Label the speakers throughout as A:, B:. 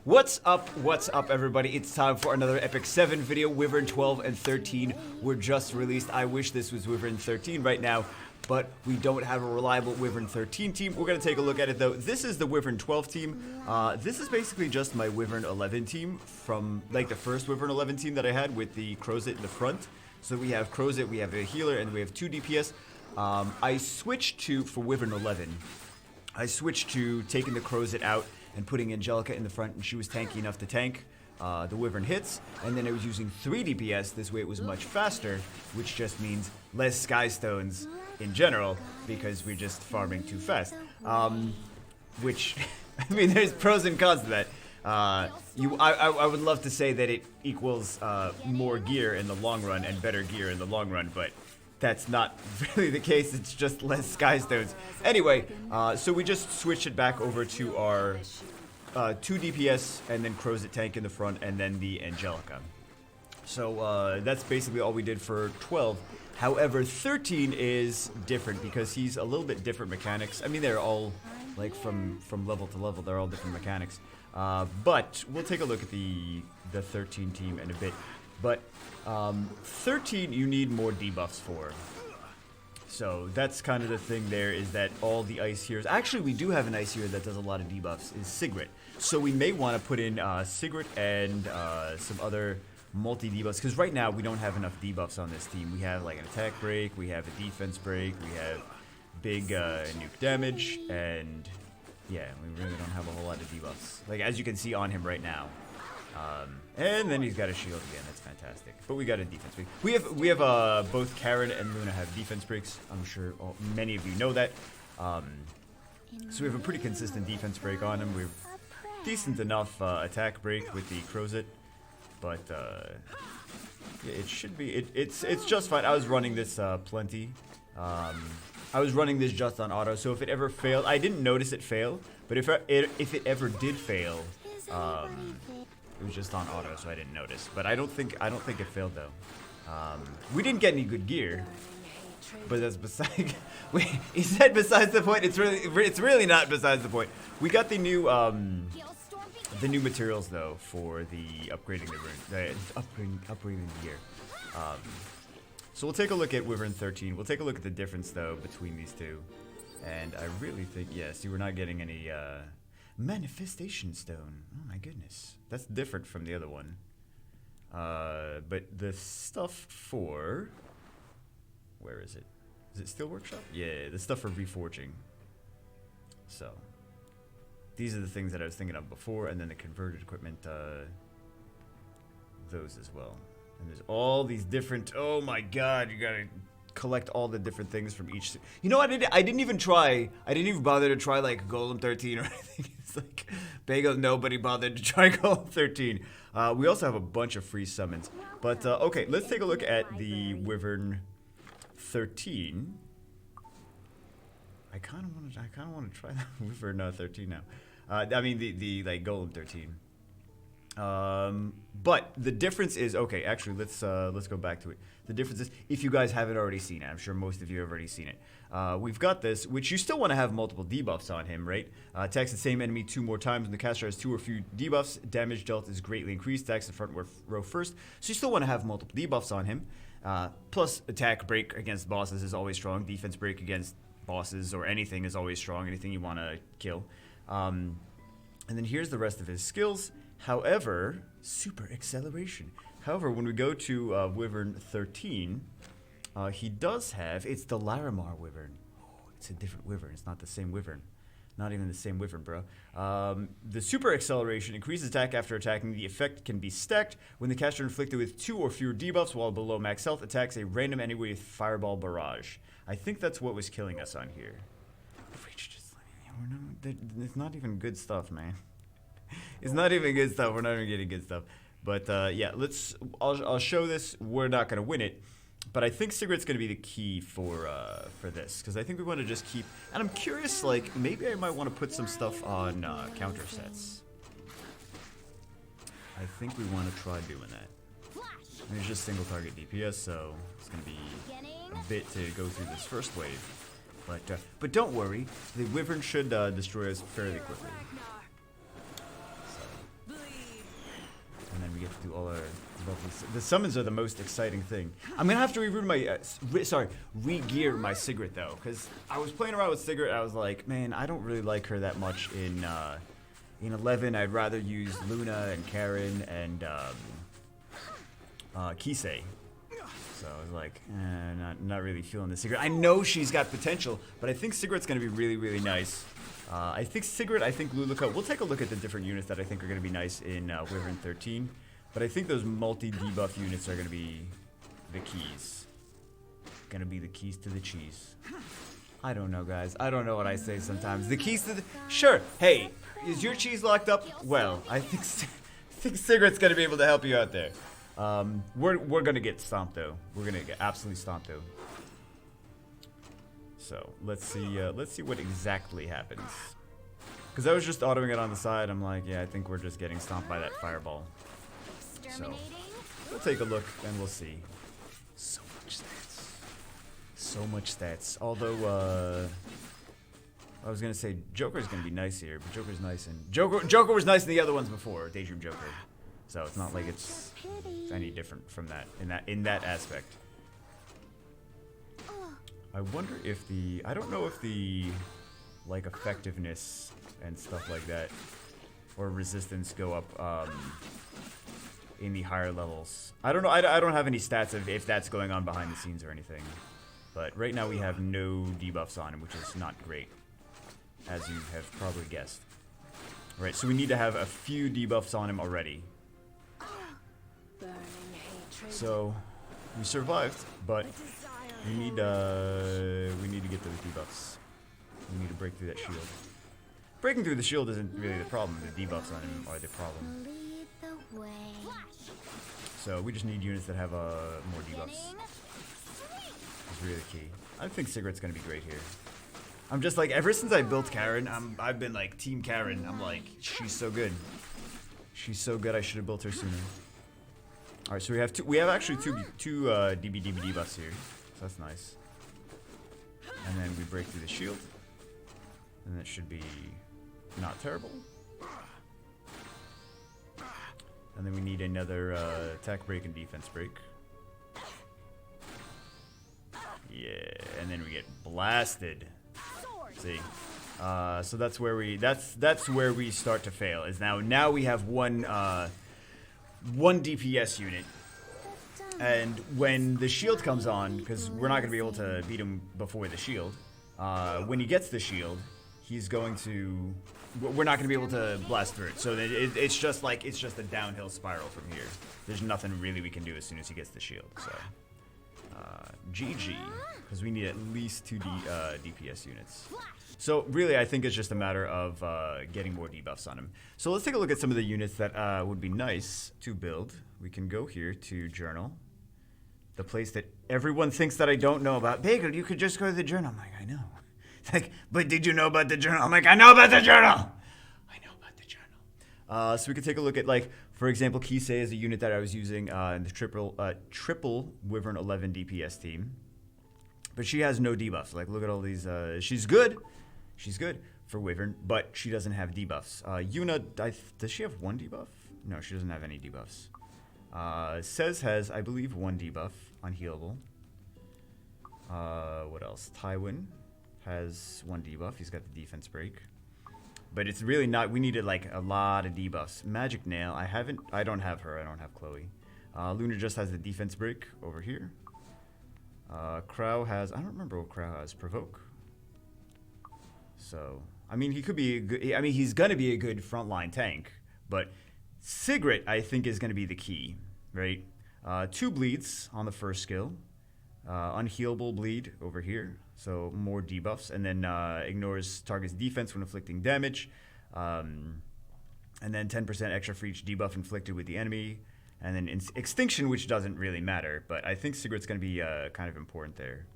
A: What's up everybody? It's time for another Epic 7 video. Wyvern 12 and 13 were just released. I wish this was Wyvern 13 right now, but we don't have a reliable Wyvern 13 team. We're going to take a look at it though. This is the Wyvern 12 team. This is basically just my Wyvern 11 team from like the first Wyvern 11 team that I had with the Crozet in the front. So we have Crozet, we have a healer, and we have 2 DPS. I switched to, for Wyvern 11, I switched to taking the Crozet out and putting Angelica in the front, and she was tanky enough to tank the Wyvern hits. And then I was using 3 DPS. This way it was much faster, which just means less Sky Stones in general, because we're just farming too fast. Which, I mean, there's pros and cons to that. I would love to say that it equals more gear in the long run and better gear in the long run, but that's not really the case. It's just less Sky Stones. Anyway, so we just switched it back over to our 2 DPS and then Crozet tank in the front and then the Angelica. So that's basically all we did for 12. However, 13 is different because he's a little bit different mechanics. I mean, they're all like from level to level. They're all different mechanics. But we'll take a look at the 13 team in a bit. But 13 you need more debuffs for. So that's kind of the thing there, is that all the ice heroes, actually we do have an ice hero that does a lot of debuffs, is Sigrid. So we may want to put in Sigrid and some other multi-debuffs, because right now we don't have enough debuffs on this team. We have like an attack break, we have a defense break, we have big nuke damage, and yeah, we really don't have a whole lot of debuffs. Like as you can see on him right now. And then he's got a shield again. That's fantastic. But we got a defense break. We have both Karen and Luna have defense breaks. I'm sure many of you know that. So we have a pretty consistent defense break on him. We have decent enough attack break with the Crozet, but yeah, it should be. It's just fine. I was running this plenty. I was running this just on auto. So if it ever failed, I didn't notice it fail. But if it ever did fail, it was just on auto, so I didn't notice. But I don't think it failed though. We didn't get any good gear, but that's beside. Wait, he said besides the point. It's really not besides the point. We got the new materials though for the upgrading upgrading the gear. So we'll take a look at Wyvern 13. We'll take a look at the difference though between these two, and I really think see, we're not getting any. Manifestation stone. Oh my goodness. That's different from the other one. But the stuff for... Where is it? Is it Steel Workshop? Yeah, the stuff for reforging. So, these are the things that I was thinking of before, and then the converted equipment, those as well. And there's all these different... Oh my god, you gotta collect all the different things from each. You know, I didn't even bother to try like Golem 13 or anything. It's like Bagel, nobody bothered to try Golem 13. We also have a bunch of free summons. But okay, let's take a look at the Wyvern 13. I kind of want to try that Wyvern 13 now. I mean the like Golem 13. But the difference is, okay, actually let's go back to it. The difference is, if you guys haven't already seen it, I'm sure most of you have already seen it. We've got this, which you still want to have multiple debuffs on him, right? Attacks the same enemy 2 more times when the caster has 2 or few debuffs. Damage dealt is greatly increased. Attacks the front row first. So you still want to have multiple debuffs on him. Plus, attack break against bosses is always strong. Defense break against bosses or anything is always strong. Anything you want to kill. And then here's the rest of his skills. However, super acceleration. However, when we go to Wyvern 13, he does have, it's the Larimar Wyvern. Oh, it's a different Wyvern. It's not the same Wyvern. Not even the same Wyvern, bro. The super acceleration increases attack after attacking. The effect can be stacked when the caster inflicted with 2 or fewer debuffs while below max health attacks a random enemy with Fireball Barrage. I think that's what was killing us on here. It's not even good stuff, man. It's not even good stuff. We're not even getting good stuff. But yeah, I'll show this. We're not going to win it, but I think Sigrid's going to be the key for this, because I think we want to just keep. And I'm curious, like maybe I might want to put some stuff on counter sets. I think we want to try doing that. And it's just single target DPS, so it's going to be a bit to go through this first wave. But don't worry, the Wyvern should destroy us fairly quickly. So. do all our lovely... The summons are the most exciting thing. I'm gonna have to re-gear my Sigrid though, because I was playing around with Sigrid. I was like, man, I don't really like her that much in 11. I'd rather use Luna and Karen and Kisei. So I was like, not really feeling the Sigrid. I know she's got potential, but I think Sigrid's gonna be really, really nice. I think Sigrid, I think Luluka. We'll take a look at the different units that I think are going to be nice in Wyvern 13. But I think those multi-debuff units are going to be the keys. Going to be the keys to the cheese. I don't know, guys. I don't know what I say sometimes. The keys to the... Sure. Hey, is your cheese locked up? Well, I think Sigrid's going to be able to help you out there. We're going to get stomped, though. We're going to get absolutely stomped, though. So let's see what exactly happens. Because I was just autoing it on the side. I'm like, yeah, I think we're just getting stomped by that fireball. So we'll take a look and we'll see. So much stats. So much stats. Although I was gonna say Joker's gonna be nice here, but Joker's nice and Joker was nice in the other ones before, Daydream Joker. So it's not like it's any different from that in that aspect. I wonder if I don't know if the, like, effectiveness and stuff like that, or resistance go up, in the higher levels. I don't know, I don't have any stats of if that's going on behind the scenes or anything. But right now we have no debuffs on him, which is not great, as you have probably guessed. Right, so we need to have a few debuffs on him already. So, we survived, but... We need to get those debuffs. We need to break through that shield. Breaking through the shield isn't really the problem. The debuffs on him are the problem. So we just need units that have more debuffs. It's really key. I think Sigrid's gonna be great here. I'm just like, ever since I built Karen, I've been like Team Karen. I'm like, she's so good. She's so good. I should have built her sooner. All right, so we have actually two DB debuffs here. So that's nice. And then we break through the shield. And that should be not terrible. And then we need another attack break and defense break. Yeah, and then we get blasted. See? So that's where we start to fail. Is now we have one DPS unit. And when the shield comes on, because we're not going to be able to beat him before the shield, when he gets the shield, he's going to... We're not going to be able to blast through it. So it's just a downhill spiral from here. There's nothing really we can do as soon as he gets the shield. So, GG, because we need at least 2 DPS units. So really, I think it's just a matter of getting more debuffs on him. So let's take a look at some of the units that would be nice to build. We can go here to Journal. The place that everyone thinks that I don't know about. Bagel, you could just go to the Journal. I'm like, I know. It's like, but did you know about the Journal? I'm like, I know about the Journal. I know about the Journal. So we could take a look at, like, for example, Kisei is a unit that I was using in the triple Wyvern 11 DPS team. But she has no debuffs. Like, look at all these. She's good. She's good for Wyvern, but she doesn't have debuffs. Yuna, does she have 1 debuff? No, she doesn't have any debuffs. Says has, I believe, 1 debuff, unhealable. What else? Tywin has 1 debuff. He's got the defense break. But it's really not, we needed like a lot of debuffs. Magic Nail, I don't have her. I don't have Chloe. Luna just has the defense break over here. Crow has, I don't remember what Crow has. Provoke. So, I mean, he could be a good, I mean, he's going to be a good frontline tank. But Sigrid, I think, is going to be the key, right? 2 bleeds on the first skill. Unhealable bleed over here, so more debuffs. And then ignores target's defense when inflicting damage. And then 10% extra for each debuff inflicted with the enemy. And then Extinction, which doesn't really matter. But I think Sigrid's going to be kind of important there.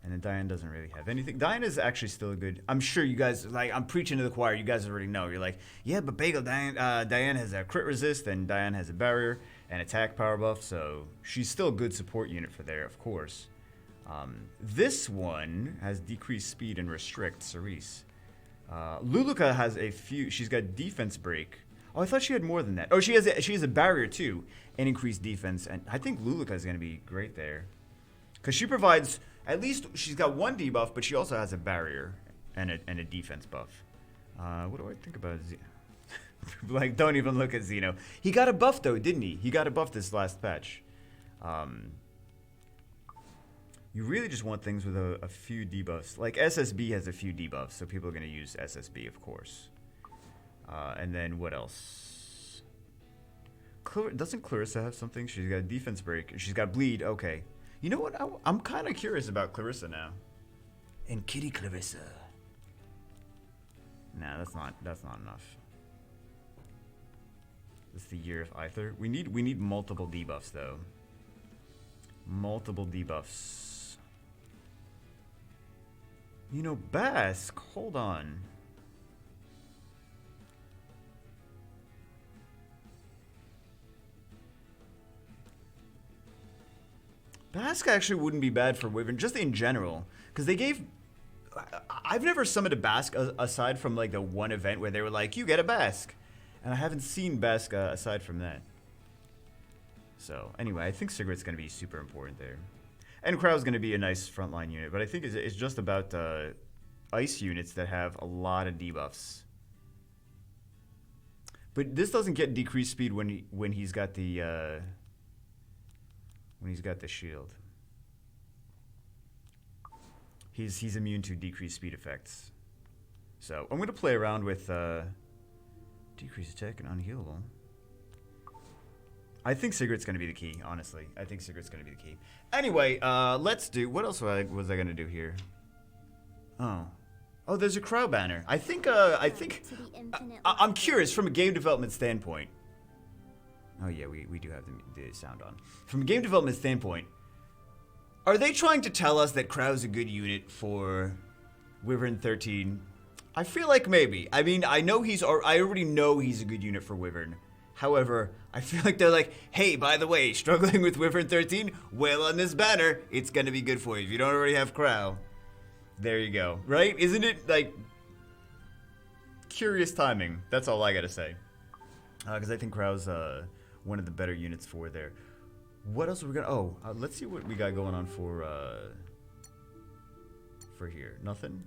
A: And then Diane doesn't really have anything. Diane is actually still a good... I'm sure you guys... Like, I'm preaching to the choir. You guys already know. You're like, yeah, but Bagel, Diane has a crit resist, and Diane has a barrier and attack power buff. So she's still a good support unit for there, of course. This one has decreased speed and restrict Cerise. Luluka has a few... She's got defense break. Oh, I thought she had more than that. Oh, she has a barrier too, and increased defense. And I think Luluka is going to be great there, because she provides at least she's got one debuff, but she also has a barrier and a defense buff. What do I think about Xeno? Like, don't even look at Xeno. He got a buff though, didn't he? He got a buff this last patch. You really just want things with a few debuffs. Like SSB has a few debuffs, so people are going to use SSB, of course. And then what else? Doesn't Clarissa have something? She's got a defense break. She's got bleed. Okay. You know what? I'm kind of curious about Clarissa now. And Kitty Clarissa. Nah, that's not enough. It's the year of Aether. We need multiple debuffs though. Multiple debuffs. You know, Bask. Hold on. Bask actually wouldn't be bad for Wyvern, just in general, because they gave. I've never summoned a Bask aside from like the one event where they were like, "You get a Bask," and I haven't seen Bask aside from that. So anyway, I think Sigrid's going to be super important there, and Crow's going to be a nice frontline unit. But I think it's just about ice units that have a lot of debuffs. But this doesn't get decreased speed when he's got the. When he's got the shield. He's immune to decreased speed effects. So I'm going to play around with decreased attack and unhealable. I think Sigrid's going to be the key, honestly. I think Sigrid's going to be the key. Anyway, let's do... What else was I going to do here? Oh, there's a Crow banner. I'm curious from a game development standpoint. Oh yeah, we do have the sound on. From a game development standpoint, are they trying to tell us that Crow's a good unit for Wyvern 13? I feel like maybe. I mean, I already know he's a good unit for Wyvern. However, I feel like they're like, hey, by the way, struggling with Wyvern 13? Well, on this banner, it's gonna be good for you. If you don't already have Crow, there you go. Right? Isn't it, like, curious timing? That's all I gotta say. Because I think Crow's, one of the better units for there. What else are we gonna? Let's see what we got going on for here. Nothing.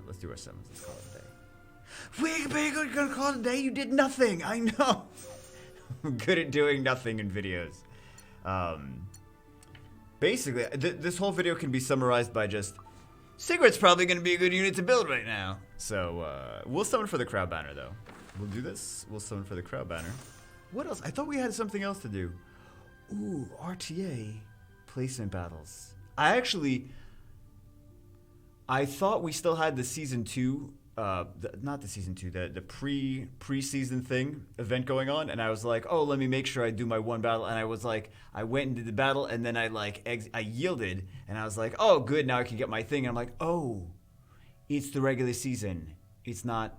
A: Let's do our summons. Let's call it a day. We're gonna call it a day. You did nothing. I know. I'm good at doing nothing in videos. Basically, this whole video can be summarized by just Sigrid's probably gonna be a good unit to build right now. So we'll summon for the Crow banner though. We'll do this. We'll summon for the Crow banner. What else? I thought we had something else to do. Ooh, RTA placement battles. I thought we still had the season 2, not the season 2, the pre-season thing event going on, and I was like, oh, let me make sure I do my one battle, and I was like, I went and did the battle, and then I yielded, and I was like, oh, good, now I can get my thing, and I'm like, oh, it's the regular season. It's not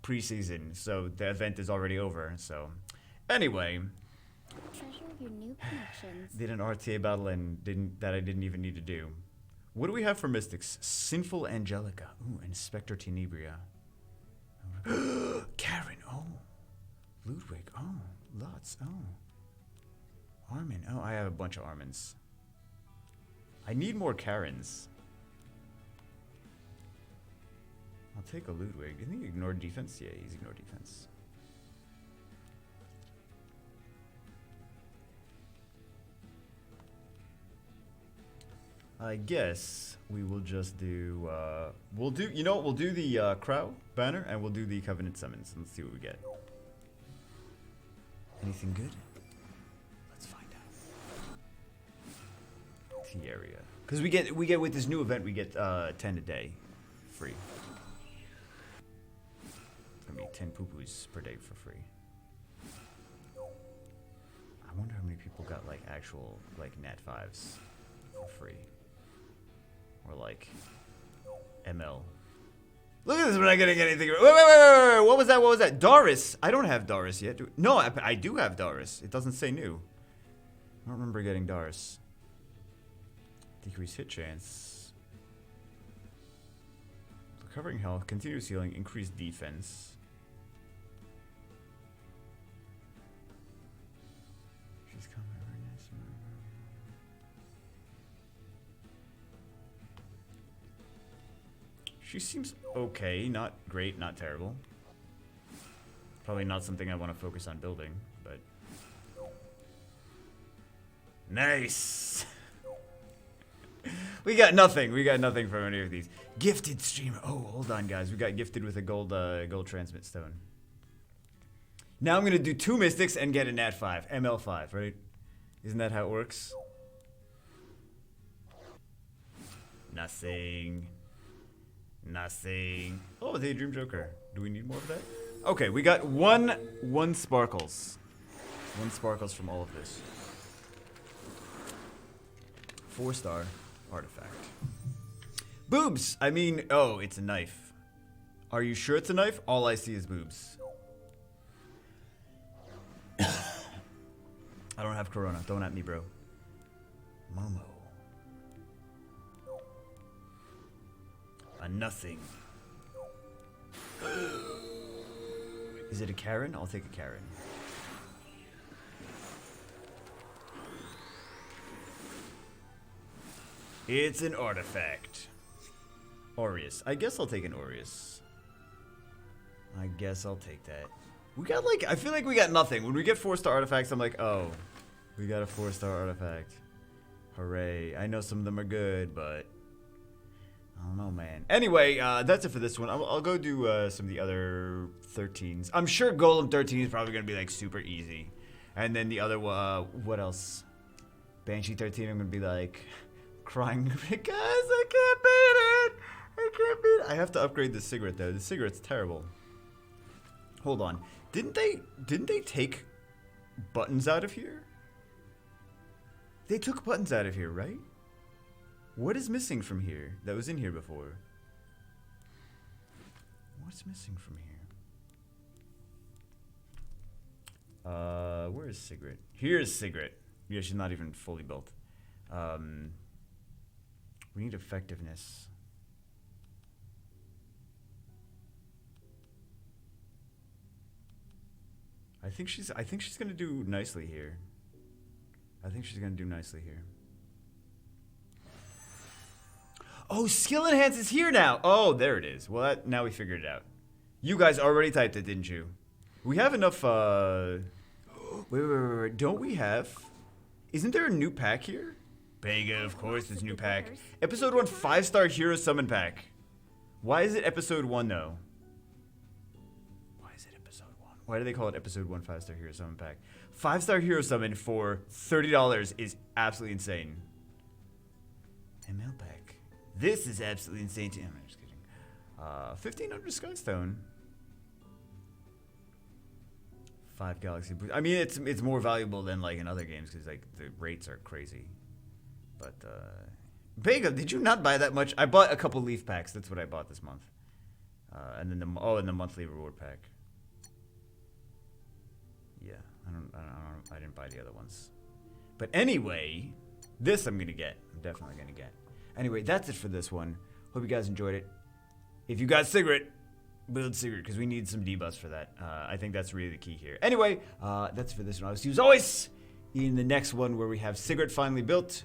A: pre-season, so the event is already over, so... Anyway, your new did an RTA battle and I didn't even need to do. What do we have for mystics? Sinful Angelica. Ooh, and Spectre Tenebria. Karen. Oh, Ludwig. Oh, lots. Oh, Armin. Oh, I have a bunch of Armins. I need more Karens. I'll take a Ludwig. Isn't he ignored defense? Yeah, he's ignored defense. I guess we will just do, we'll do the Crow banner and we'll do the Covenant summons and let's see what we get. Anything good? Let's find out. T area. Because we get with this new event, we get 10 a day free. It's gonna be 10 poo-poos per day for free. I wonder how many people got like actual like nat 5s for free. Or like ML. Look at this, we're not getting anything. Wait. What was that? Doris. I don't have Doris yet. No, I do have Doris. It doesn't say new. I don't remember getting Doris. Decrease hit chance. Recovering health, continuous healing, increased defense. She seems okay. Not great, not terrible. Probably not something I want to focus on building, but... Nice! We got nothing. We got nothing from any of these. Gifted streamer. Oh, hold on, guys. We got gifted with a gold transmit stone. Now I'm going to do 2 mystics and get a nat 5. ML5, right? Isn't that how it works? Nothing. Nothing. Oh, Daydream Joker. Do we need more of that? Okay, we got one sparkles. 1 sparkles from all of this. 4-star artifact. Boobs! I mean, oh, it's a knife. Are you sure it's a knife? All I see is boobs. I don't have corona. Don't at me, bro. Momo. A nothing. Is it a Karen? I'll take a Karen. It's an artifact. Aureus. I guess I'll take an Aureus. I guess I'll take that. We got like, I feel like we got nothing. When we get 4-star artifacts, I'm like, oh, we got a 4-star artifact. Hooray. I know some of them are good, but I don't know, man. Anyway, that's it for this one. I'll go do some of the other 13s. I'm sure Golem 13 is probably going to be like super easy. And then the other, what else? Banshee 13, I'm going to be like crying because I can't beat it. I can't beat it. I have to upgrade the cigarette though. The cigarette's terrible. Hold on. Didn't they take buttons out of here? They took buttons out of here, right? What is missing from here that was in here before? What's missing from here? Where is cigarette? Here's cigarette. Yeah, she's not even fully built. We need effectiveness. I think she's gonna do nicely here. I think she's gonna do nicely here. Oh, skill enhance is here now. Oh, there it is. Well, now we figured it out. You guys already typed it, didn't you? We have enough. Wait. Don't we have? Isn't there a new pack here? Bega, of course, there's a new pack. Episode 1 5-star hero summon pack. Why is it episode 1 though? Why do they call it episode 1 5-star hero summon pack? 5-star hero summon for $30 is absolutely insane. ML pack. This is absolutely insane too. I'm just kidding. 1500 Skystone. 5 Galaxy Boost. I mean, it's more valuable than like in other games because like the rates are crazy. But Bega, did you not buy that much? I bought a couple leaf packs. That's what I bought this month. And then the monthly reward pack. Yeah, I didn't buy the other ones. But anyway, this I'm gonna get. I'm definitely gonna get. Anyway, that's it for this one. Hope you guys enjoyed it. If you got Cigarette, build Cigarette because we need some debuffs for that. I think that's really the key here. Anyway, that's for this one. I'll see you as always in the next one where we have Cigarette finally built,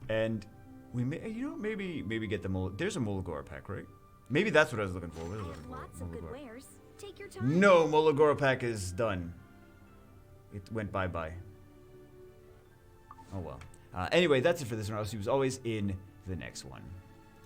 A: and we may, maybe get the there's a Molagora pack, right? Maybe that's what I was looking for.
B: Lots of good wares. Take your time.
A: No, Molagora pack is done. It went bye-bye. Oh well. Anyway, that's it for this one. I'll see you as always in the next one.